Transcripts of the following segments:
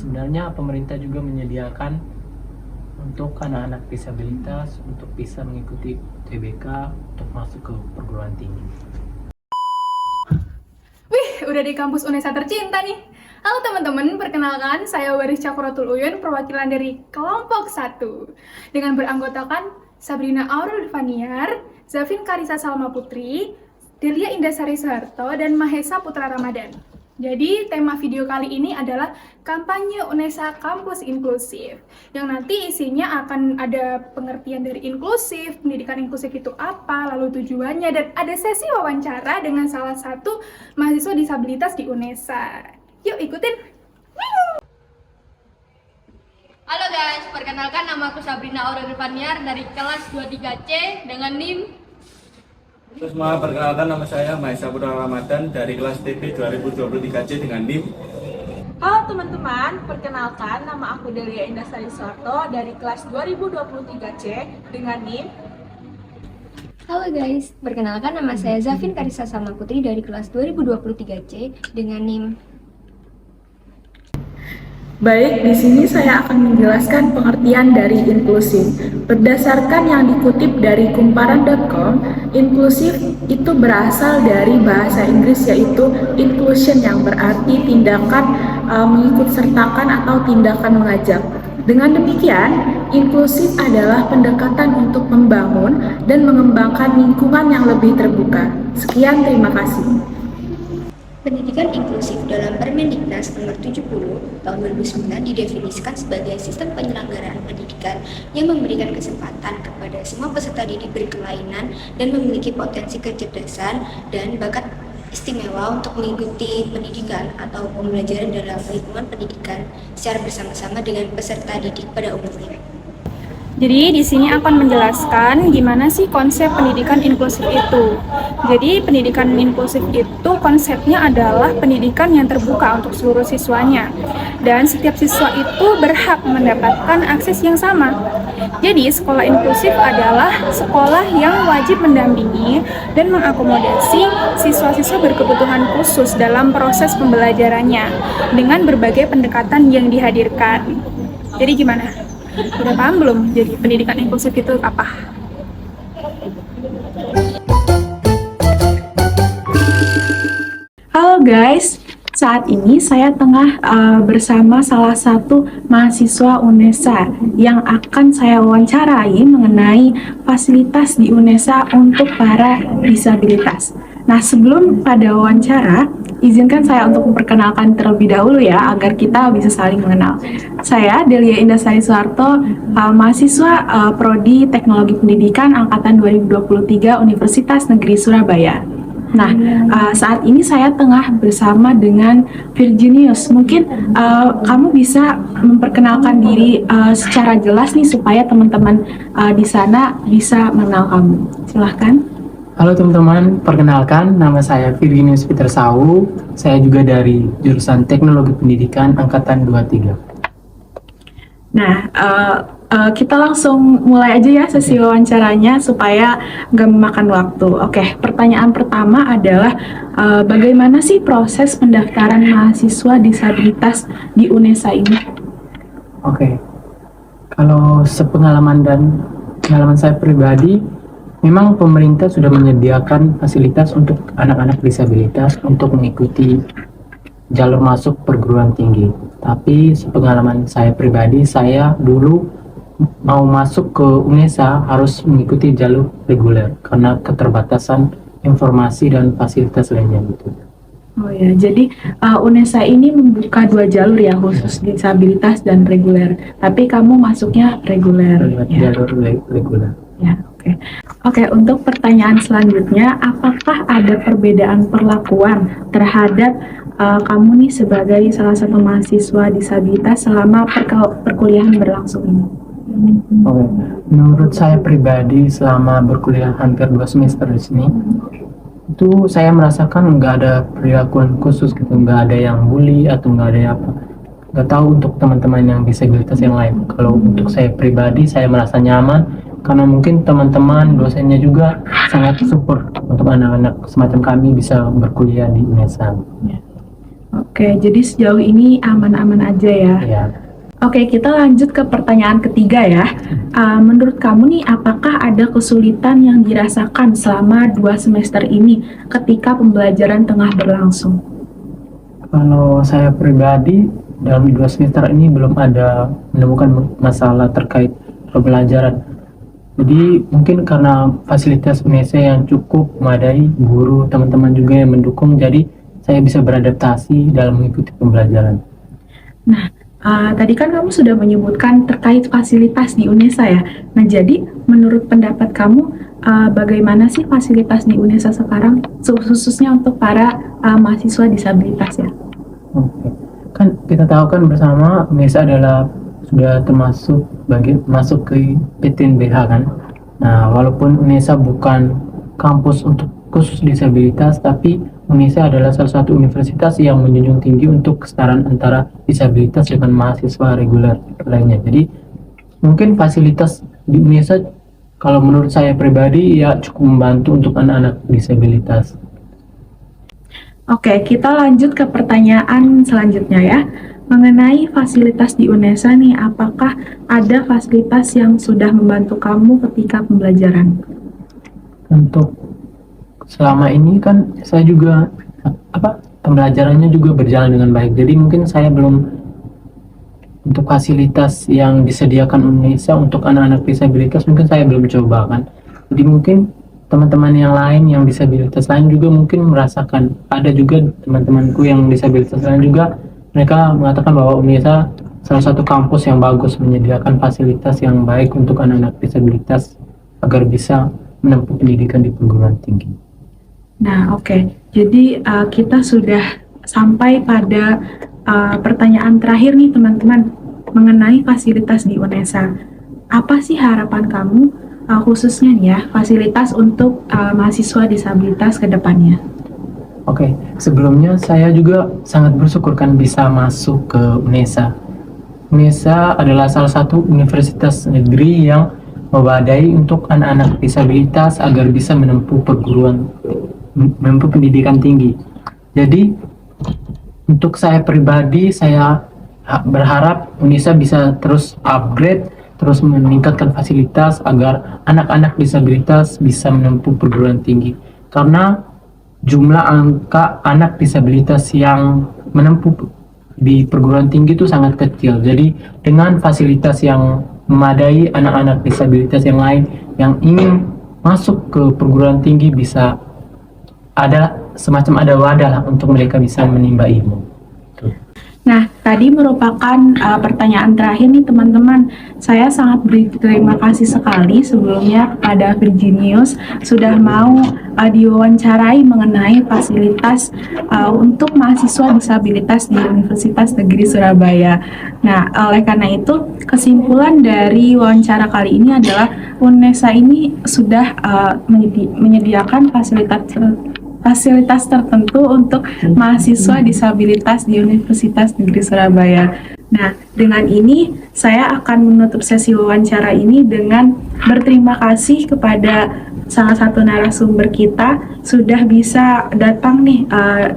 sebenarnya pemerintah juga menyediakan untuk anak-anak disabilitas untuk bisa mengikuti UTBK untuk masuk ke perguruan tinggi. Wih, udah di kampus Unesa tercinta nih. Halo teman-teman, perkenalkan saya Waris Cakrotul Uyun, perwakilan dari kelompok 1. Dengan beranggotakan Sabrina Aurel Vaniar, Zafin Karisa Salma Putri, Delia Indasari Soeharto, dan Mahesa Putra Ramadan. Jadi, tema video kali ini adalah kampanye Unesa Kampus Inklusif, yang nanti isinya akan ada pengertian dari inklusif, pendidikan inklusif itu apa, lalu tujuannya, dan ada sesi wawancara dengan salah satu mahasiswa disabilitas di Unesa. Yuk ikutin! Halo guys, perkenalkan nama aku Sabrina Aurel Vaniar dari kelas 23C dengan NIM. Terus perkenalkan nama saya Mahesa Putra Ramadan dari kelas TP 2023C dengan NIM. Halo teman-teman, perkenalkan nama aku Delia Indasari Soeharto dari kelas 2023C dengan NIM. Halo guys, perkenalkan nama saya Zafin Karisa Salma Putri dari kelas 2023C dengan NIM. Baik, di sini saya akan menjelaskan pengertian dari inklusif. Berdasarkan yang dikutip dari kumparan.com, inklusif itu berasal dari bahasa Inggris yaitu inclusion yang berarti tindakan mengikutsertakan atau tindakan mengajak. Dengan demikian, inklusif adalah pendekatan untuk membangun dan mengembangkan lingkungan yang lebih terbuka. Sekian, terima kasih. Pendidikan inklusif dalam Permendiknas Nomor 70 Tahun 2009 didefinisikan sebagai sistem penyelenggaraan pendidikan yang memberikan kesempatan kepada semua peserta didik berkelainan dan memiliki potensi kecerdasan dan bakat istimewa untuk mengikuti pendidikan atau pembelajaran dalam lingkungan pendidikan secara bersama-sama dengan peserta didik pada umumnya. Jadi di sini akan menjelaskan gimana sih konsep pendidikan inklusif itu. Jadi pendidikan inklusif itu konsepnya adalah pendidikan yang terbuka untuk seluruh siswanya. Dan setiap siswa itu berhak mendapatkan akses yang sama. Jadi sekolah inklusif adalah sekolah yang wajib mendampingi dan mengakomodasi siswa-siswa berkebutuhan khusus dalam proses pembelajarannya dengan berbagai pendekatan yang dihadirkan. Jadi gimana? Udah paham belum? Jadi pendidikan inklusif itu apa? Halo guys, saat ini saya tengah bersama salah satu mahasiswa Unesa yang akan saya wawancarai mengenai fasilitas di Unesa untuk para disabilitas. Nah, sebelum pada wawancara, izinkan saya untuk memperkenalkan terlebih dahulu ya, agar kita bisa saling mengenal. Saya Delia Indasari Soeharto, mahasiswa Prodi Teknologi Pendidikan Angkatan 2023 Universitas Negeri Surabaya. Nah, saat ini saya tengah bersama dengan Virginius. Mungkin kamu bisa memperkenalkan diri secara jelas nih supaya teman-teman di sana bisa mengenal kamu. Silahkan. Halo teman-teman, perkenalkan nama saya Virginius Peter Sau. Saya juga dari jurusan Teknologi Pendidikan Angkatan 23. Nah, kita langsung mulai aja ya sesi wawancaranya supaya nggak memakan waktu. Oke, pertanyaan pertama adalah bagaimana sih proses pendaftaran mahasiswa disabilitas di Unesa ini? Oke, kalau sepengalaman dan pengalaman saya pribadi, memang pemerintah sudah menyediakan fasilitas untuk anak-anak disabilitas untuk mengikuti jalur masuk perguruan tinggi. Tapi sepengalaman saya pribadi, saya dulu mau masuk ke Unesa harus mengikuti jalur reguler karena keterbatasan informasi dan fasilitas lainnya gitu. Oh ya, jadi Unesa ini membuka dua jalur ya, khusus disabilitas dan reguler. Tapi kamu masuknya reguler. Ya. Jalur reguler. Ya, oke. Oke, untuk pertanyaan selanjutnya, apakah ada perbedaan perlakuan terhadap kamu nih sebagai salah satu mahasiswa disabilitas selama perkuliahan berlangsung ini? Oke. Menurut saya pribadi selama berkuliah hampir 2 semester di sini, itu saya merasakan nggak ada perilakuan khusus gitu, nggak ada yang bully atau nggak ada apa. Nggak tahu untuk teman-teman yang disabilitas yang lain. Kalau untuk saya pribadi, saya merasa nyaman karena mungkin teman-teman dosennya juga sangat support untuk anak-anak semacam kami bisa berkuliah di Unesa. Oke, jadi sejauh ini aman-aman aja ya. Ya. Oke, kita lanjut ke pertanyaan ketiga ya. Menurut kamu nih, apakah ada kesulitan yang dirasakan selama 2 semester ini ketika pembelajaran tengah berlangsung? Kalau saya pribadi dalam 2 semester ini belum ada menemukan masalah terkait pembelajaran. Jadi mungkin karena fasilitas UNESA yang cukup memadai, guru, teman-teman juga yang mendukung, jadi saya bisa beradaptasi dalam mengikuti pembelajaran. Nah, tadi kan kamu sudah menyebutkan terkait fasilitas di UNESA ya. Nah, jadi menurut pendapat kamu, bagaimana sih fasilitas di UNESA sekarang, khususnya untuk para mahasiswa disabilitas ya? Oke. Kan kita tahu kan bersama UNESA adalah sudah termasuk masuk ke PTNBH kan. Nah, walaupun UNESA bukan kampus untuk khusus disabilitas, tapi UNESA adalah salah satu universitas yang menjunjung tinggi untuk kesetaraan antara disabilitas dengan mahasiswa reguler lainnya. Jadi mungkin fasilitas di UNESA kalau menurut saya pribadi ya cukup membantu untuk anak-anak disabilitas. Oke, kita lanjut ke pertanyaan selanjutnya ya. Mengenai fasilitas di UNESA nih, apakah ada fasilitas yang sudah membantu kamu ketika pembelajaran? Untuk selama ini kan saya juga pembelajarannya juga berjalan dengan baik. Jadi mungkin saya belum untuk fasilitas yang disediakan UNESA untuk anak-anak disabilitas mungkin saya belum coba kan. Jadi mungkin teman-teman yang lain yang disabilitas lain juga mungkin merasakan. Ada juga teman-temanku yang disabilitas lain juga mereka mengatakan bahwa UNESA salah satu kampus yang bagus menyediakan fasilitas yang baik untuk anak-anak disabilitas agar bisa menempuh pendidikan di perguruan tinggi. Nah, oke. Jadi kita sudah sampai pada pertanyaan terakhir nih teman-teman mengenai fasilitas di UNESA. Apa sih harapan kamu khususnya nih ya fasilitas untuk mahasiswa disabilitas ke depannya? Oke, sebelumnya saya juga sangat bersyukur kan bisa masuk ke UNESA. UNESA adalah salah satu universitas negeri yang memadai untuk anak-anak disabilitas agar bisa menempuh pendidikan tinggi. Jadi untuk saya pribadi, saya berharap UNESA bisa terus upgrade, terus meningkatkan fasilitas agar anak-anak disabilitas bisa menempuh perguruan tinggi. Karena jumlah angka anak disabilitas yang menempuh di perguruan tinggi itu sangat kecil. Jadi dengan fasilitas yang memadai, anak-anak disabilitas yang lain yang ingin masuk ke perguruan tinggi bisa ada semacam ada wadah lah untuk mereka bisa menimba ilmu. Nah, tadi merupakan pertanyaan terakhir nih teman-teman. Saya sangat berterima kasih sekali sebelumnya kepada Virginius sudah mau diwawancarai mengenai fasilitas untuk mahasiswa disabilitas di Universitas Negeri Surabaya. Nah, oleh karena itu kesimpulan dari wawancara kali ini adalah UNESA ini sudah menyediakan fasilitas tertentu untuk mahasiswa disabilitas di Universitas Negeri Surabaya. Nah, dengan ini saya akan menutup sesi wawancara ini dengan berterima kasih kepada salah satu narasumber kita sudah bisa datang nih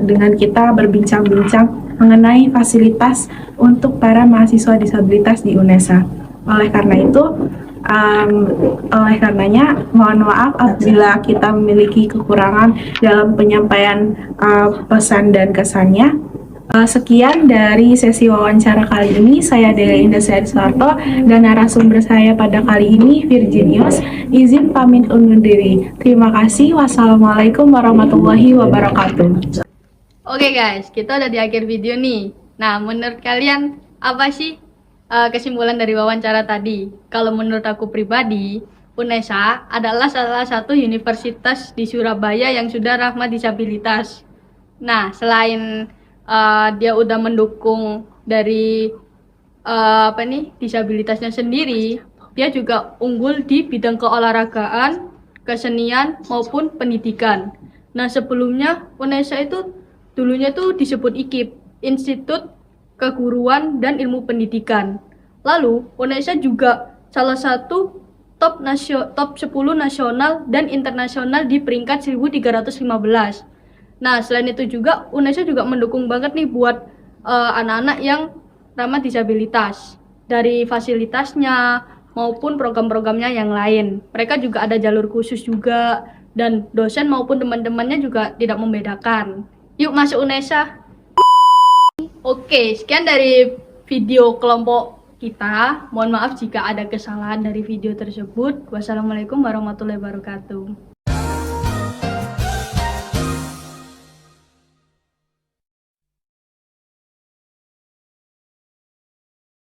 dengan kita berbincang-bincang mengenai fasilitas untuk para mahasiswa disabilitas di UNESA. Oleh karenanya mohon maaf apabila kita memiliki kekurangan dalam penyampaian pesan dan kesannya. Sekian dari sesi wawancara kali ini. Saya Delia Indah Suharto dan narasumber saya pada kali ini Virginius. Izin pamit undur diri. Terima kasih. Wassalamualaikum warahmatullahi wabarakatuh. Oke guys, kita udah di akhir video nih. Nah, menurut kalian apa sih kesimpulan dari wawancara tadi? Kalau menurut aku pribadi, UNESA adalah salah satu universitas di Surabaya yang sudah ramah disabilitas. Nah, selain dia udah mendukung dari disabilitasnya sendiri, dia juga unggul di bidang keolahragaan, kesenian maupun pendidikan. Nah, sebelumnya UNESA itu dulunya tuh disebut IKIP, Institut Keguruan dan Ilmu Pendidikan. Lalu UNESA juga salah satu top 10 nasional dan internasional di peringkat 1315. Nah, selain itu juga UNESA juga mendukung banget nih buat anak-anak yang ramah disabilitas. Dari fasilitasnya maupun program-programnya yang lain. Mereka juga ada jalur khusus juga, dan dosen maupun teman-temannya juga tidak membedakan. Yuk masuk UNESA. Oke, sekian dari video kelompok kita. Mohon maaf jika ada kesalahan dari video tersebut. Wassalamualaikum warahmatullahi wabarakatuh.